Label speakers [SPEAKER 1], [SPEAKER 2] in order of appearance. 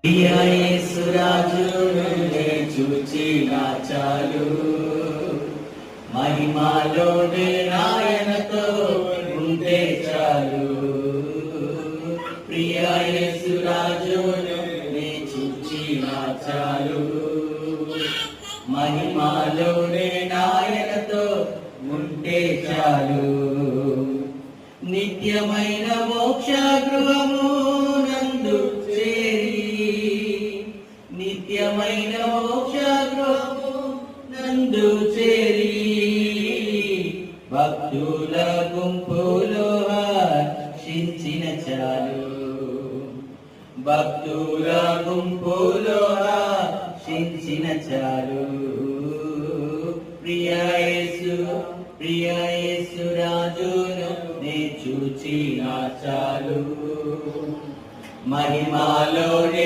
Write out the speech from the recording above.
[SPEAKER 1] యేసురాజును నే చూచినా చాలు, మహిమలోనే నాయనతో ఉంటే చాలు. ప్రియ యేసురాజును నే చూచినా చాలు, మహిమలోనే నాయనతో ఉంటే చాలు. నిత్యమైన మోక్ష గృహము నందు చేరి, నిత్యమైన మోక్ష గృహము నందు చేరి, భక్తుల గుంపులో హర్షించిన చాలు, భక్తుల గుంపులో హర్షించిన చాలు. ప్రియ యేసురాజును నే చూచినా చాలు, మహిమలోనే